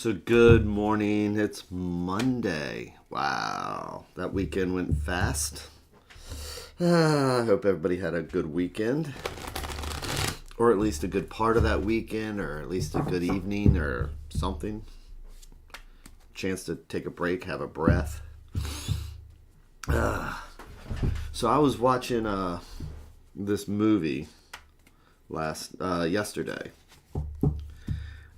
So good morning. It's Monday. Wow, that weekend went fast. I hope everybody had a good weekend, or at least a good part of that weekend, or at least a good evening, or something. Chance to take a break, have a breath. So I was watching this movie yesterday.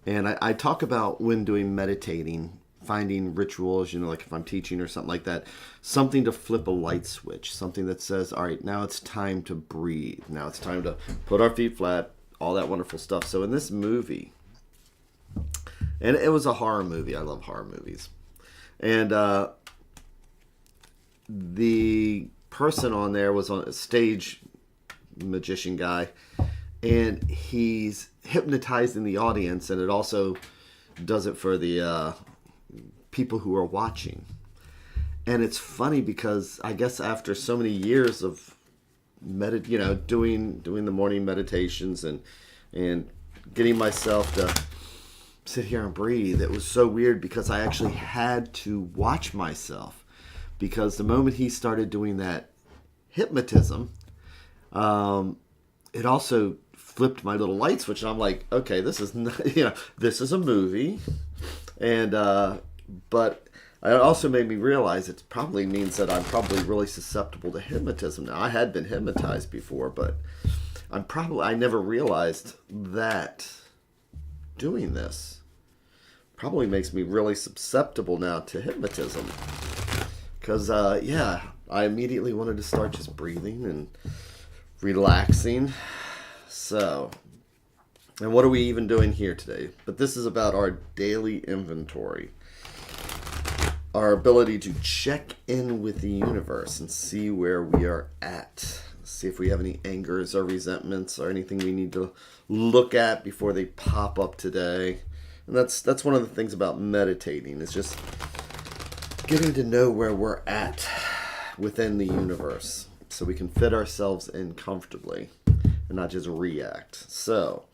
And I talk about when doing meditating, finding rituals, like if I'm teaching or something like that, something to flip a light switch, something that says, all right, now it's time to breathe. Now it's time to put our feet flat, all that wonderful stuff. So in this movie, and it was a horror movie. I love horror movies. And the person on there was on a stage magician guy, and he's hypnotizing the audience, and it also does it for the people who are watching. And it's funny because I guess after so many years of doing the morning meditations and getting myself to sit here and breathe, it was so weird because I actually had to watch myself, because the moment he started doing that hypnotism, it also flipped my little light switch, and I'm like, okay, this is not, this is a movie, and but it also made me realize it probably means that I'm probably really susceptible to hypnotism. Now, I had been hypnotized before, but I never realized that doing this probably makes me really susceptible now to hypnotism, because I immediately wanted to start just breathing and relaxing. So, and what are we even doing here today? But this is about our daily inventory. Our ability to check in with the universe and see where we are at. See if we have any angers or resentments or anything we need to look at before they pop up today. And that's one of the things about meditating. It's just getting to know where we're at within the universe, so we can fit ourselves in comfortably and not just react. So,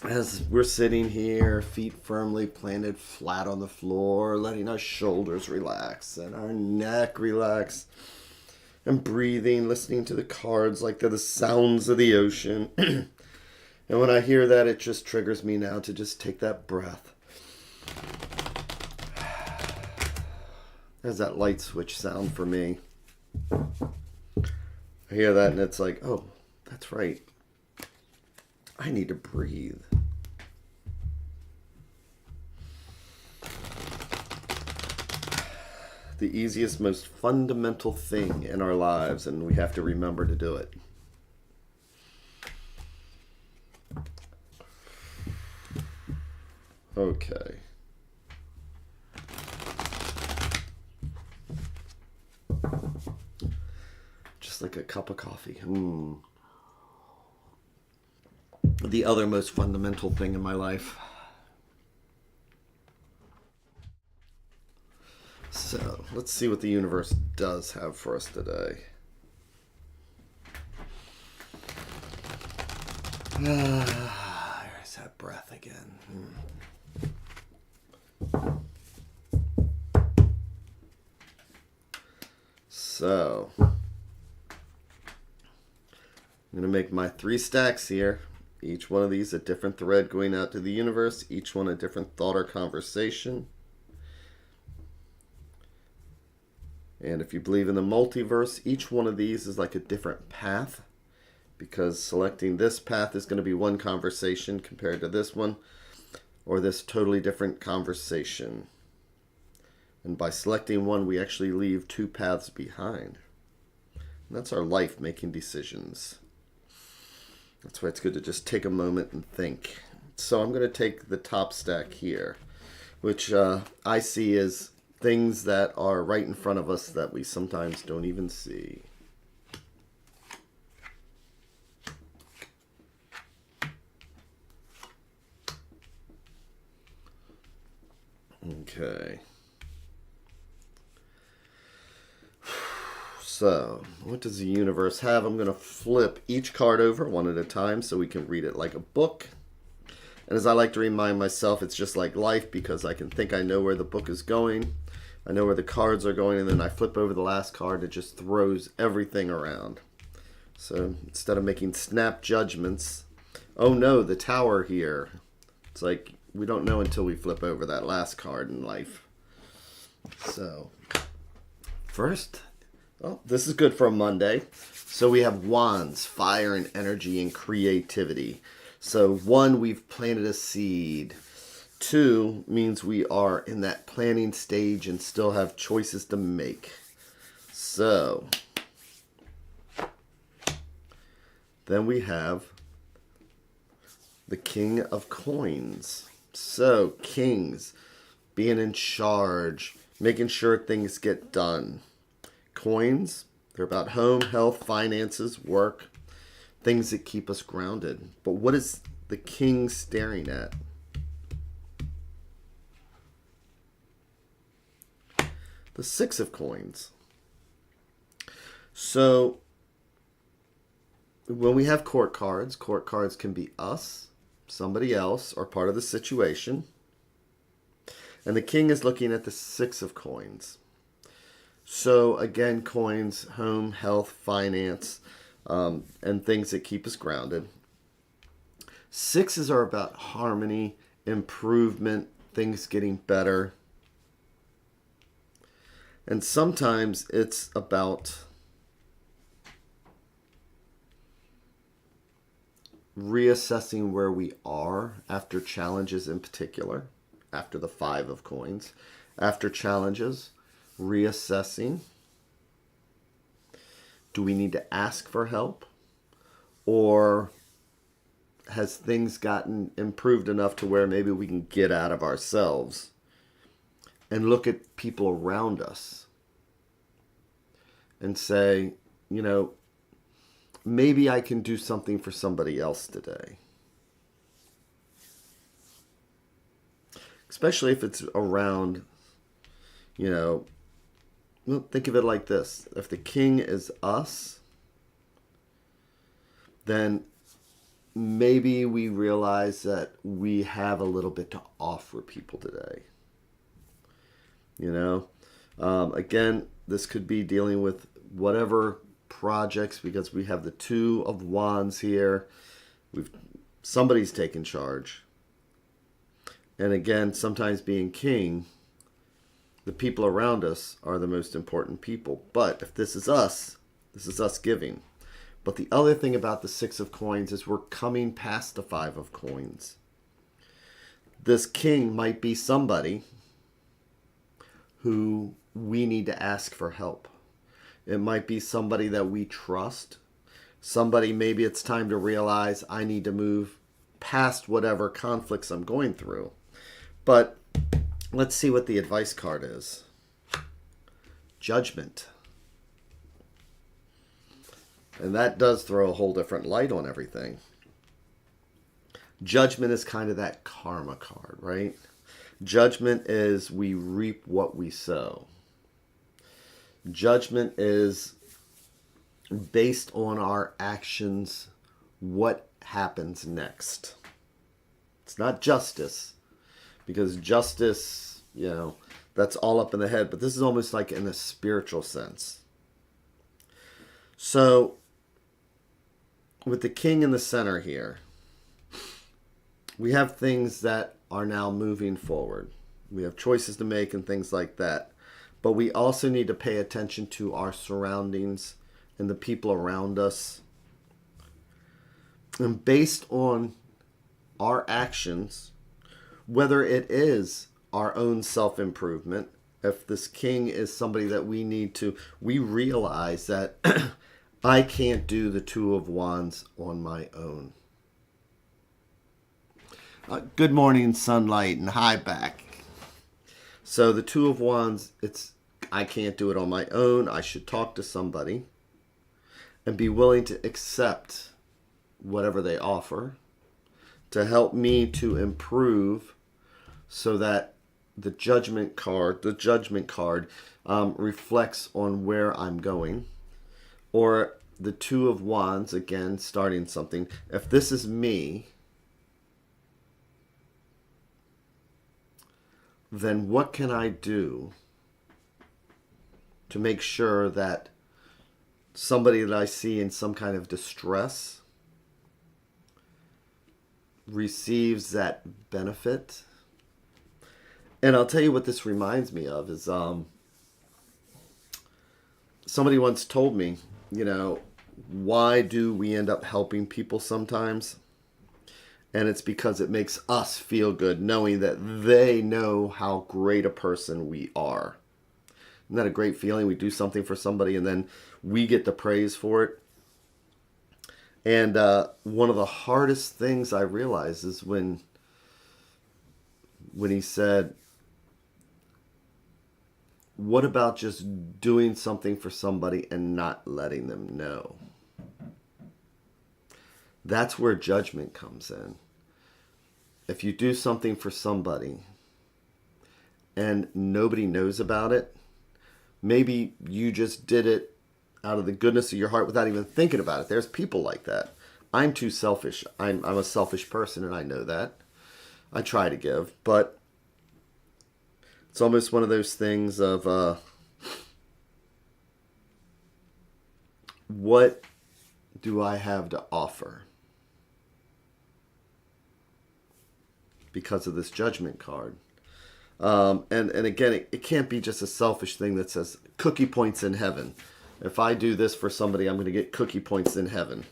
as we're sitting here, feet firmly planted flat on the floor, letting our shoulders relax and our neck relax, and breathing, listening to the cards like they're the sounds of the ocean. And when I hear that, it just triggers me now to just take that breath. There's that light switch sound for me. I hear that and it's like, oh, that's right. I need to breathe. The easiest, most fundamental thing in our lives, and we have to remember to do it. Okay. Just like a cup of coffee. The other most fundamental thing in my life. So, let's see what the universe does have for us today. There's that breath again. So, I'm going to make my 3 stacks here. Each one of these a different thread going out to the universe. Each one a different thought or conversation. And if you believe in the multiverse, each one of these is like a different path, because selecting this path is going to be one conversation compared to this one, or this totally different conversation. And by selecting one, we actually leave 2 paths behind. And that's our life, making decisions. That's why it's good to just take a moment and think. So I'm going to take the top stack here, which I see as things that are right in front of us that we sometimes don't even see. Okay. So, what does the universe have? I'm going to flip each card over one at a time so we can read it like a book. And as I like to remind myself, it's just like life, because I can think I know where the book is going. I know where the cards are going, and then I flip over the last card. It just throws everything around. So instead of making snap judgments, oh no, the tower here. It's like we don't know until we flip over that last card in life. So first, this is good for a Monday. So we have wands, fire and energy and creativity. So 1, we've planted a seed. 2 means we are in that planning stage and still have choices to make. So then we have the King of Coins. So kings, being in charge, making sure things get done. Coins, they're about home, health, finances, work, things that keep us grounded. But what is the king staring at? The 6 of Coins. So when we have court cards can be us, somebody else, or part of the situation. And the king is looking at the 6 of Coins. So again, coins, home, health, finance, and things that keep us grounded. 6s are about harmony, improvement, things getting better. And sometimes it's about reassessing where we are after challenges, in particular, after the 5 of Coins. After challenges, reassessing. Do we need to ask for help? Or has things gotten improved enough to where maybe we can get out of ourselves and look at people around us and say, you know, maybe I can do something for somebody else today. Especially if it's around, you know, well, think of it like this. If the king is us, then maybe we realize that we have a little bit to offer people today. You know, again, this could be dealing with whatever projects, because we have the 2 of Wands here. Somebody's taking charge. And again, sometimes being king, the people around us are the most important people. But if this is us giving. But the other thing about the 6 of Coins is we're coming past the 5 of Coins. This king might be somebody who we need to ask for help. It might be somebody that we trust. Somebody, maybe it's time to realize I need to move past whatever conflicts I'm going through. But let's see what the advice card is. Judgment. And that does throw a whole different light on everything. Judgment is kind of that karma card, right? Judgment is we reap what we sow. Judgment is based on our actions, what happens next. It's not justice, because justice, you know, that's all up in the head. But this is almost like in a spiritual sense. So with the king in the center here, we have things that are now moving forward. We have choices to make and things like that. But we also need to pay attention to our surroundings and the people around us. And based on our actions, whether it is our own self-improvement, if this king is somebody that we realize that I can't do the 2 of Wands on my own. Good morning, sunlight, and hi back. So the 2 of Wands, I can't do it on my own. I should talk to somebody and be willing to accept whatever they offer to help me to improve, so that the judgment card reflects on where I'm going. Or the 2 of Wands, again, starting something. If this is me, then what can I do to make sure that somebody that I see in some kind of distress receives that benefit? And I'll tell you what this reminds me of is somebody once told me, why do we end up helping people sometimes? And it's because it makes us feel good knowing that they know how great a person we are. Isn't that a great feeling? We do something for somebody and then we get the praise for it. And one of the hardest things I realized is when he said, what about just doing something for somebody and not letting them know? That's where judgment comes in. If you do something for somebody and nobody knows about it, maybe you just did it out of the goodness of your heart without even thinking about it. There's people like that. I'm too selfish. I'm a selfish person, and I know that. I try to give, but it's almost one of those things of what do I have to offer? Because of this judgment card. And again, it can't be just a selfish thing that says cookie points in heaven. If I do this for somebody, I'm going to get cookie points in heaven.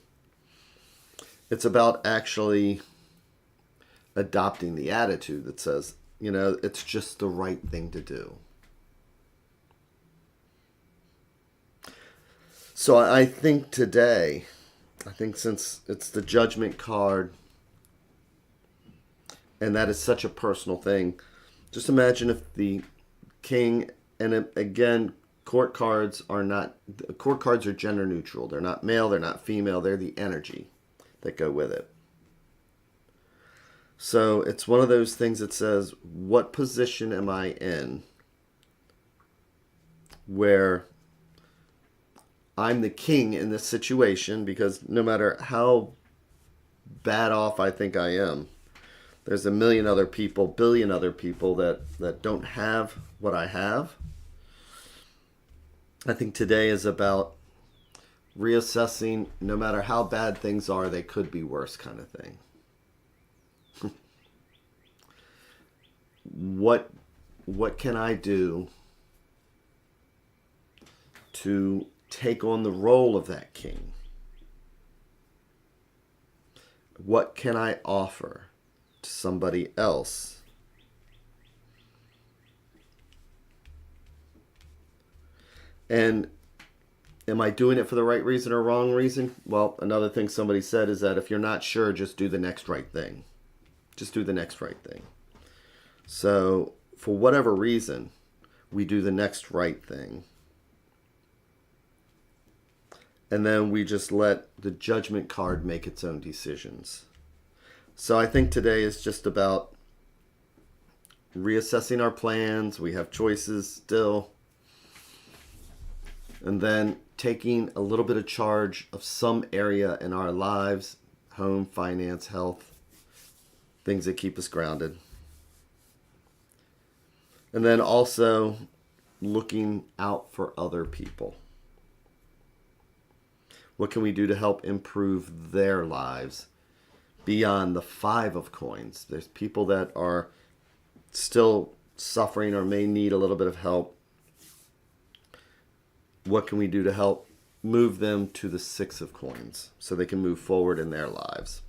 It's about actually adopting the attitude that says, it's just the right thing to do. So I think today, since it's the judgment card, and that is such a personal thing, just imagine if the king, and again, court cards are gender neutral. They're not male, they're not female, they're the energy that go with it. So it's one of those things that says, what position am I in where I'm the king in this situation? Because no matter how bad off I think I am, there's a billion other people that don't have what I have. I think today is about reassessing, no matter how bad things are, they could be worse kind of thing. What can I do to take on the role of that king? What can I offer to somebody else? And am I doing it for the right reason or wrong reason? Well, another thing somebody said is that if you're not sure, just do the next right thing. Just do the next right thing. So, for whatever reason, we do the next right thing. And then we just let the judgment card make its own decisions. So I think today is just about reassessing our plans. We have choices still. And then taking a little bit of charge of some area in our lives, home, finance, health, things that keep us grounded. And then also looking out for other people. What can we do to help improve their lives beyond the 5 of coins? There's people that are still suffering or may need a little bit of help. What can we do to help move them to the 6 of coins so they can move forward in their lives?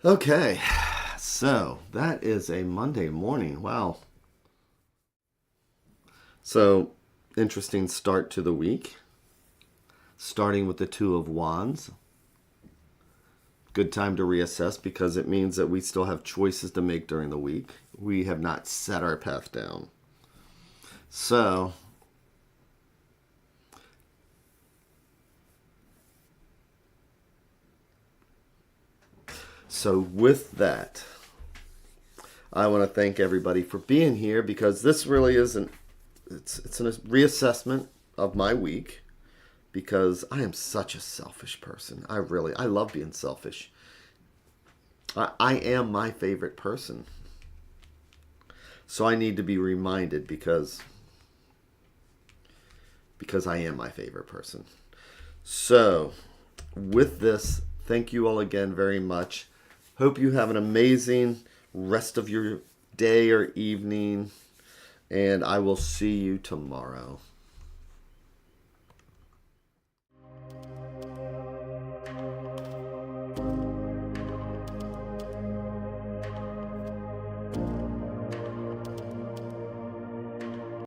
Okay, so that is a Monday morning. Wow. So, interesting start to the week. Starting with the 2 of Wands. Good time to reassess because it means that we still have choices to make during the week. We have not set our path down. So, So with that, I want to thank everybody for being here, because this really isn't, it's a reassessment of my week, because I am such a selfish person. I love being selfish. I am my favorite person. So I need to be reminded, because I am my favorite person. So with this, thank you all again very much. Hope you have an amazing rest of your day or evening, and I will see you tomorrow.